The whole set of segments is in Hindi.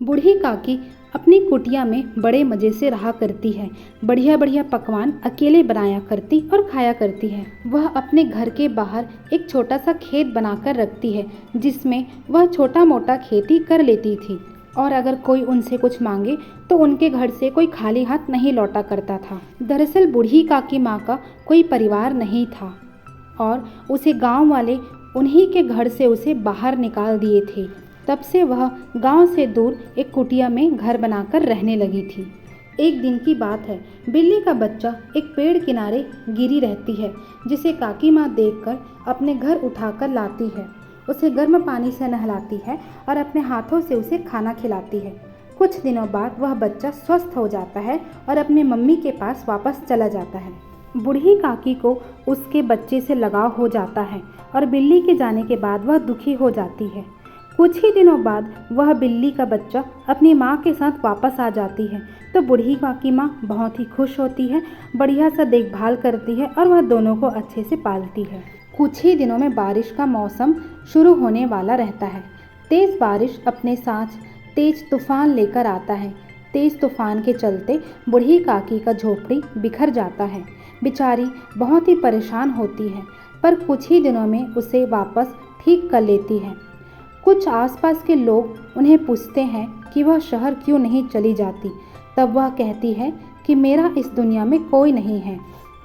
बूढ़ी काकी अपनी कुटिया में बड़े मज़े से रहा करती है। बढ़िया बढ़िया पकवान अकेले बनाया करती और खाया करती है। वह अपने घर के बाहर एक छोटा सा खेत बनाकर रखती है, जिसमें वह छोटा मोटा खेती कर लेती थी। और अगर कोई उनसे कुछ मांगे तो उनके घर से कोई खाली हाथ नहीं लौटा करता था। दरअसल बूढ़ी काकी माँ का कोई परिवार नहीं था और उसे गांव वाले उन्हीं के घर से उसे बाहर निकाल दिए थे। तब से वह गांव से दूर एक कुटिया में घर बनाकर रहने लगी थी। एक दिन की बात है, बिल्ली का बच्चा एक पेड़ किनारे गिरी रहती है, जिसे काकी माँ देखकर अपने घर उठाकर लाती है। उसे गर्म पानी से नहलाती है और अपने हाथों से उसे खाना खिलाती है। कुछ दिनों बाद वह बच्चा स्वस्थ हो जाता है और अपनी मम्मी के पास वापस चला जाता है। बूढ़ी काकी को उसके बच्चे से लगाव हो जाता है और बिल्ली के जाने के बाद वह दुखी हो जाती है। कुछ ही दिनों बाद वह बिल्ली का बच्चा अपनी माँ के साथ वापस आ जाती है, तो बूढ़ी काकी माँ बहुत ही खुश होती है, बढ़िया सा देखभाल करती है और वह दोनों को अच्छे से पालती है। कुछ ही दिनों में बारिश का मौसम शुरू होने वाला रहता है। तेज़ बारिश अपने साथ तेज तूफान लेकर आता है। तेज़ तूफान के चलते बूढ़ी काकी का झोपड़ी बिखर जाता है। बेचारी बहुत ही परेशान होती है, पर कुछ ही दिनों में उसे वापस ठीक कर लेती है। कुछ आसपास के लोग उन्हें पूछते हैं कि वह शहर क्यों नहीं चली जाती। तब वह कहती है कि मेरा इस दुनिया में कोई नहीं है।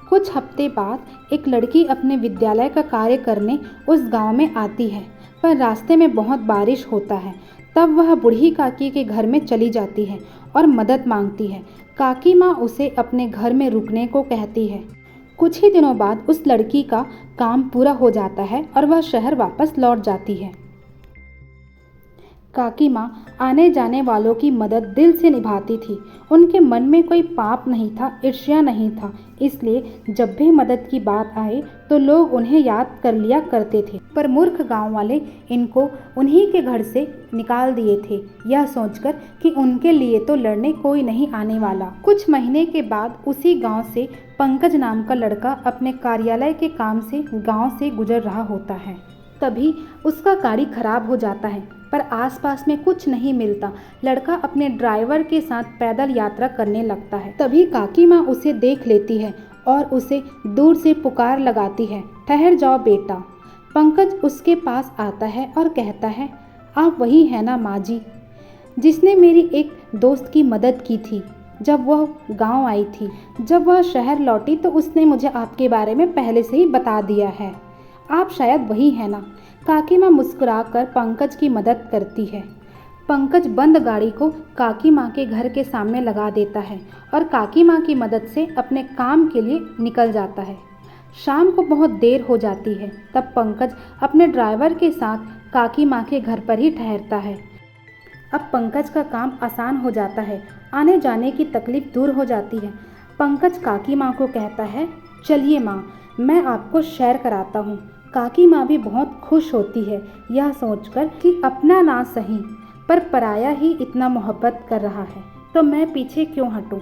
कुछ हफ्ते बाद एक लड़की अपने विद्यालय का कार्य करने उस गांव में आती है, पर रास्ते में बहुत बारिश होता है। तब वह बूढ़ी काकी के घर में चली जाती है और मदद मांगती है। काकी माँ उसे अपने घर में रुकने को कहती है। कुछ ही दिनों बाद उस लड़की का काम पूरा हो जाता है और वह शहर वापस लौट जाती है। काकी माँ आने जाने वालों की मदद दिल से निभाती थी। उनके मन में कोई पाप नहीं था, ईर्ष्या नहीं था, इसलिए जब भी मदद की बात आए तो लोग उन्हें याद कर लिया करते थे। पर मूर्ख गांव वाले इनको उन्हीं के घर से निकाल दिए थे, यह सोचकर कि उनके लिए तो लड़ने कोई नहीं आने वाला। कुछ महीने के बाद उसी गाँव से पंकज नाम का लड़का अपने कार्यालय के काम से गाँव से गुजर रहा होता है। तभी उसका गाड़ी खराब हो जाता है, पर आसपास में कुछ नहीं मिलता। लड़का अपने ड्राइवर के साथ पैदल यात्रा करने लगता है। तभी काकी माँ उसे देख लेती है और उसे दूर से पुकार लगाती है, ठहर जाओ बेटा। पंकज उसके पास आता है और कहता है, आप वही है ना माँ जी, जिसने मेरी एक दोस्त की मदद की थी जब वह गांव आई थी। जब वह शहर लौटी तो उसने मुझे आपके बारे में पहले से ही बता दिया है। आप शायद वही है ना। काकी माँ मुस्कुराकर पंकज की मदद करती है। पंकज बंद गाड़ी को काकी माँ के घर के सामने लगा देता है और काकी माँ की मदद से अपने काम के लिए निकल जाता है। शाम को बहुत देर हो जाती है। तब पंकज अपने ड्राइवर के साथ काकी माँ के घर पर ही ठहरता है। अब पंकज का काम आसान हो जाता है, आने जाने की तकलीफ दूर हो जाती है। पंकज काकी माँ को कहता है, चलिए माँ, मैं आपको सैर कराता हूँ। काकी माँ भी बहुत खुश होती है, यह सोचकर कि अपना ना सही पर पराया ही इतना मोहब्बत कर रहा है, तो मैं पीछे क्यों हटूं।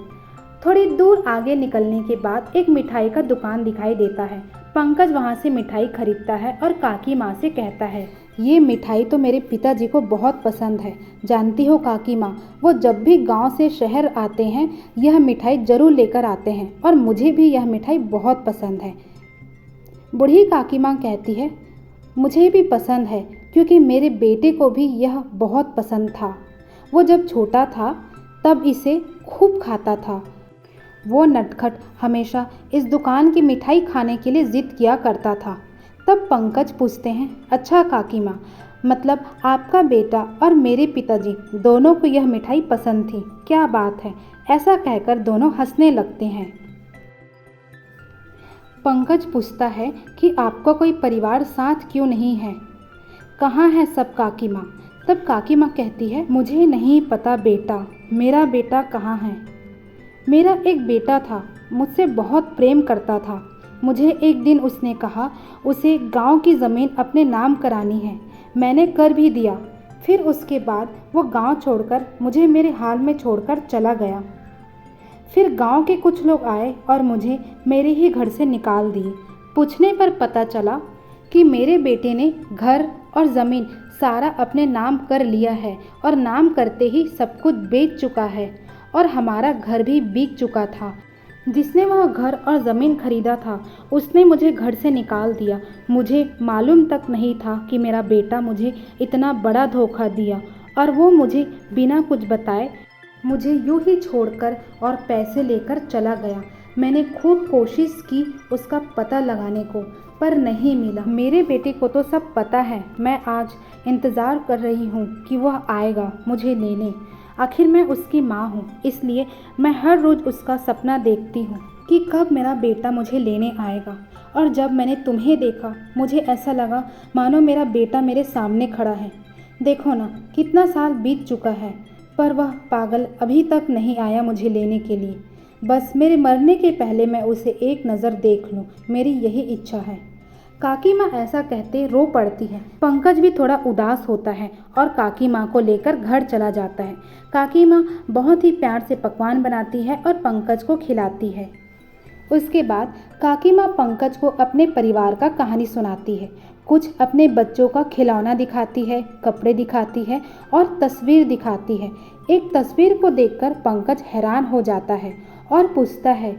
थोड़ी दूर आगे निकलने के बाद एक मिठाई का दुकान दिखाई देता है। पंकज वहाँ से मिठाई खरीदता है और काकी माँ से कहता है, ये मिठाई तो मेरे पिताजी को बहुत पसंद है। जानती हो काकी माँ, वो जब भी गांव से शहर आते हैं यह मिठाई ज़रूर लेकर आते हैं और मुझे भी यह मिठाई बहुत पसंद है। बूढ़ी काकी माँ कहती है, मुझे भी पसंद है क्योंकि मेरे बेटे को भी यह बहुत पसंद था। वो जब छोटा था तब इसे खूब खाता था। वो नटखट हमेशा इस दुकान की मिठाई खाने के लिए ज़िद किया करता था। तब पंकज पूछते हैं, अच्छा काकी माँ, मतलब आपका बेटा और मेरे पिताजी दोनों को यह मिठाई पसंद थी, क्या बात है। ऐसा कहकर दोनों हंसने लगते हैं। पंकज पूछता है कि आपका कोई परिवार साथ क्यों नहीं है, कहाँ है सब काकी माँ। तब काकी माँ कहती है, मुझे नहीं पता बेटा, मेरा बेटा कहाँ है। मेरा एक बेटा था, मुझसे बहुत प्रेम करता था। मुझे एक दिन उसने कहा उसे गांव की ज़मीन अपने नाम करानी है। मैंने कर भी दिया। फिर उसके बाद वो गांव छोड़कर मुझे मेरे हाल में छोड़कर चला गया। फिर गांव के कुछ लोग आए और मुझे मेरे ही घर से निकाल दिए। पूछने पर पता चला कि मेरे बेटे ने घर और ज़मीन सारा अपने नाम कर लिया है और नाम करते ही सब कुछ बेच चुका है और हमारा घर भी बिक चुका था। जिसने वह घर और ज़मीन खरीदा था उसने मुझे घर से निकाल दिया। मुझे मालूम तक नहीं था कि मेरा बेटा मुझे इतना बड़ा धोखा दिया और वो मुझे बिना कुछ बताए मुझे यूं ही छोड़कर और पैसे लेकर चला गया। मैंने खूब कोशिश की उसका पता लगाने को, पर नहीं मिला। मेरे बेटे को तो सब पता है। मैं आज इंतज़ार कर रही हूँ कि वह आएगा मुझे लेने। आखिर मैं उसकी माँ हूँ, इसलिए मैं हर रोज़ उसका सपना देखती हूँ कि कब मेरा बेटा मुझे लेने आएगा। और जब मैंने तुम्हें देखा मुझे ऐसा लगा मानो मेरा बेटा मेरे सामने खड़ा है। देखो ना, कितना साल बीत चुका है, पर वह पागल अभी तक नहीं आया मुझे लेने के लिए। बस मेरे मरने के पहले मैं उसे एक नज़र देख लूँ, मेरी यही इच्छा है। काकी माँ ऐसा कहते रो पड़ती है। पंकज भी थोड़ा उदास होता है और काकी माँ को लेकर घर चला जाता है। काकी माँ बहुत ही प्यार से पकवान बनाती है और पंकज को खिलाती है। उसके बाद काकी माँ पंकज को अपने परिवार का कहानी सुनाती है। कुछ अपने बच्चों का खिलौना दिखाती है, कपड़े दिखाती है और तस्वीर दिखाती है। एक तस्वीर को देखकर पंकज हैरान हो जाता है और पूछता है,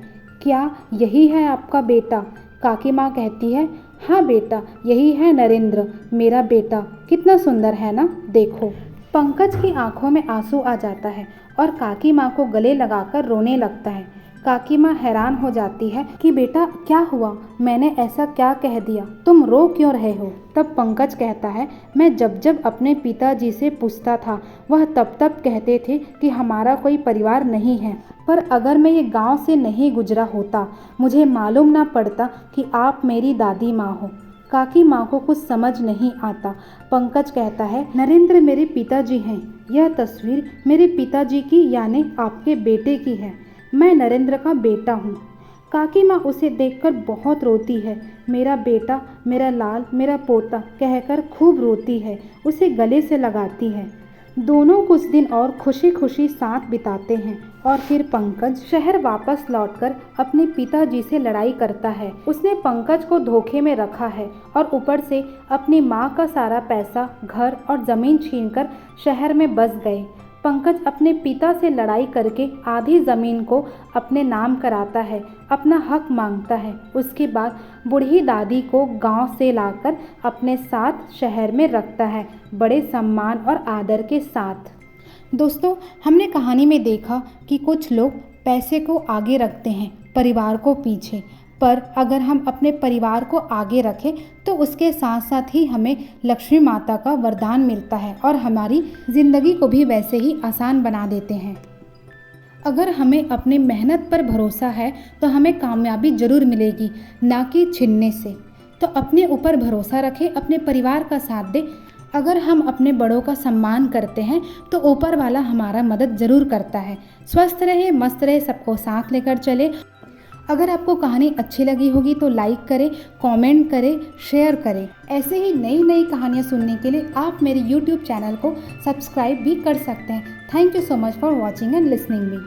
क्या यही है आपका बेटा? काकी माँ कहती है, हाँ बेटा, यही है नरेंद्र, मेरा बेटा। कितना सुंदर है ना, देखो। पंकज की आंखों में आंसू आ जाता है और काकी माँ को गले लगाकर रोने लगता है। काकी माँ हैरान हो जाती है कि बेटा क्या हुआ, मैंने ऐसा क्या कह दिया, तुम रो क्यों रहे हो? तब पंकज कहता है, मैं जब जब अपने पिताजी से पूछता था वह तब तब कहते थे कि हमारा कोई परिवार नहीं है, पर अगर मैं ये गांव से नहीं गुजरा होता मुझे मालूम ना पड़ता कि आप मेरी दादी माँ हो। काकी माँ को कुछ समझ नहीं आता। पंकज कहता है, नरेंद्र मेरे पिताजी हैं, यह तस्वीर मेरे पिताजी की यानी आपके बेटे की है। मैं नरेंद्र का बेटा हूँ। काकी माँ उसे देखकर बहुत रोती है। मेरा बेटा, मेरा लाल, मेरा पोता कहकर खूब रोती है, उसे गले से लगाती है। दोनों कुछ दिन और खुशी खुशी साथ बिताते हैं और फिर पंकज शहर वापस लौटकर अपने पिताजी से लड़ाई करता है। उसने पंकज को धोखे में रखा है और ऊपर से अपनी माँ का सारा पैसा, घर और ज़मीन छीनकर शहर में बस गए। पंकज अपने पिता से लड़ाई करके आधी ज़मीन को अपने नाम कराता है, अपना हक मांगता है। उसके बाद बूढ़ी दादी को गांव से लाकर अपने साथ शहर में रखता है, बड़े सम्मान और आदर के साथ। दोस्तों, हमने कहानी में देखा कि कुछ लोग पैसे को आगे रखते हैं, परिवार को पीछे। पर अगर हम अपने परिवार को आगे रखें तो उसके साथ साथ ही हमें लक्ष्मी माता का वरदान मिलता है और हमारी ज़िंदगी को भी वैसे ही आसान बना देते हैं। अगर हमें अपने मेहनत पर भरोसा है तो हमें कामयाबी ज़रूर मिलेगी, ना कि छीनने से। तो अपने ऊपर भरोसा रखें, अपने परिवार का साथ दें। अगर हम अपने बड़ों का सम्मान करते हैं तो ऊपर वाला हमारा मदद ज़रूर करता है। स्वस्थ रहे, मस्त रहे, सबको साथ लेकर चले। अगर आपको कहानी अच्छी लगी होगी तो लाइक करें, कमेंट करें, शेयर करें। ऐसे ही नई नई कहानियाँ सुनने के लिए आप मेरे YouTube चैनल को सब्सक्राइब भी कर सकते हैं। Thank you so much for watching and listening me.